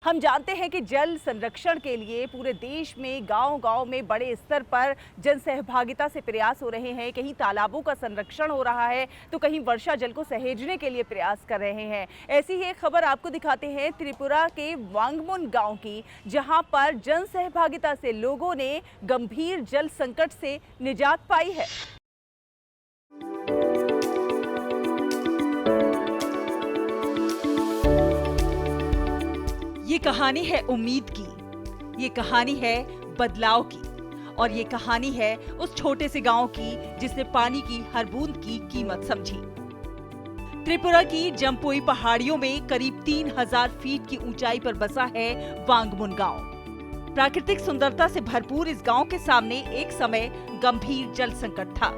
हम जानते हैं कि जल संरक्षण के लिए पूरे देश में गांव-गांव में बड़े स्तर पर जन सहभागिता से प्रयास हो रहे हैं। कहीं तालाबों का संरक्षण हो रहा है तो कहीं वर्षा जल को सहेजने के लिए प्रयास कर रहे हैं। ऐसी ही एक खबर आपको दिखाते हैं त्रिपुरा के वांगमुन गांव की, जहां पर जन सहभागिता से लोगों ने गंभीर जल संकट से निजात पाई है। ये कहानी है उम्मीद की, ये कहानी है बदलाव की और ये कहानी है उस छोटे से गांव की जिसने पानी की हर बूंद की कीमत समझी। त्रिपुरा की जम्पुई पहाड़ियों में करीब 3000 फीट की ऊंचाई पर बसा है वांगमुन गांव। प्राकृतिक सुंदरता से भरपूर इस गांव के सामने एक समय गंभीर जल संकट था।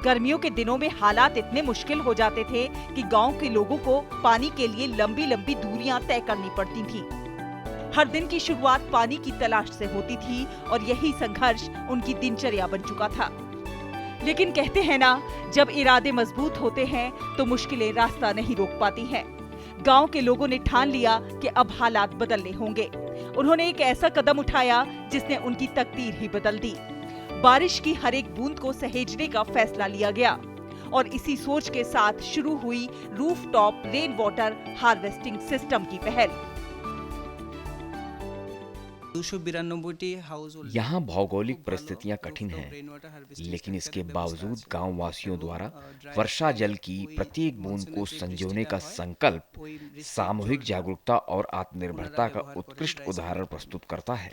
गर्मियों के दिनों में हालात इतने मुश्किल हो जाते थे कि गांव के लोगों को पानी के लिए लंबी लंबी दूरियां तय करनी पड़ती थीं। हर दिन की शुरुआत पानी की तलाश से होती थी और यही संघर्ष उनकी दिनचर्या बन चुका था। लेकिन कहते हैं ना, जब इरादे मजबूत होते हैं तो मुश्किलें रास्ता नहीं रोक पाती हैं। गांव के लोगों ने ठान लिया कि अब हालात बदलने होंगे। उन्होंने एक ऐसा कदम उठाया जिसने उनकी तकदीर ही बदल दी। बारिश की हर एक बूंद को सहेजने का फैसला लिया गया और इसी सोच के साथ शुरू हुई rooftop rain water harvesting system की पहल। यहाँ भौगोलिक परिस्थितियाँ कठिन हैं, लेकिन इसके बावजूद गांव वासियों द्वारा वर्षा जल की प्रत्येक बूंद को संजोने का संकल्प सामूहिक जागरूकता और आत्मनिर्भरता का उत्कृष्ट उदाहरण प्रस्तुत करता है।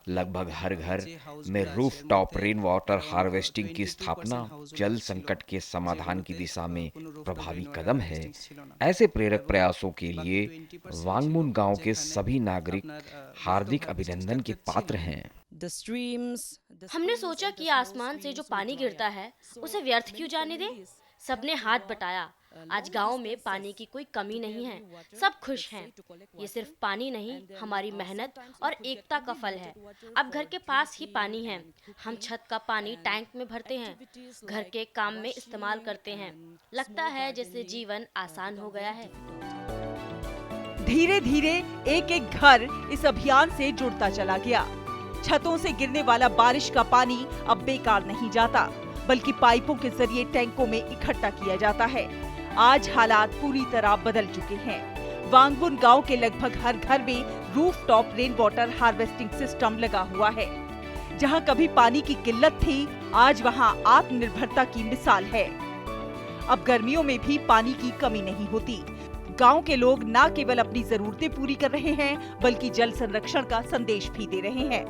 लगभग हर घर में रूफटॉप रेन वाटर हार्वेस्टिंग की स्थापना जल संकट के समाधान की दिशा में प्रभावी कदम है। ऐसे प्रेरक प्रयासों के लिए वांगमुन गांव के सभी नागरिक हार्दिक अभिनंदन के पात्र हैं। हमने सोचा कि आसमान से जो पानी गिरता है उसे व्यर्थ क्यों जाने दें। सबने हाथ बटाया। आज गांव में पानी की कोई कमी नहीं है, सब खुश हैं। ये सिर्फ पानी नहीं, हमारी मेहनत और एकता का फल है। अब घर के पास ही पानी है। हम छत का पानी टैंक में भरते हैं, घर के काम में इस्तेमाल करते हैं। लगता है जैसे जीवन आसान हो गया है। धीरे धीरे एक एक घर इस अभियान से जुड़ता चला गया। छतों से गिरने वाला बारिश का पानी अब बेकार नहीं जाता, बल्कि पाइपों के जरिए टैंकों में इकट्ठा किया जाता है। आज हालात पूरी तरह बदल चुके हैं। वांगमुन गांव के लगभग हर घर में rooftop rain water harvesting system लगा हुआ है। जहां कभी पानी की किल्लत थी, आज वहां आत्मनिर्भरता की मिसाल है। अब गर्मियों में भी पानी की कमी नहीं होती। गांव के लोग न केवल अपनी जरूरतें पूरी कर रहे हैं, बल्कि जल संरक्षण का संदेश भी दे रहे हैं।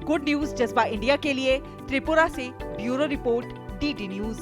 गुड न्यूज जज्बा इंडिया के लिए त्रिपुरा से ब्यूरो रिपोर्ट, DD न्यूज।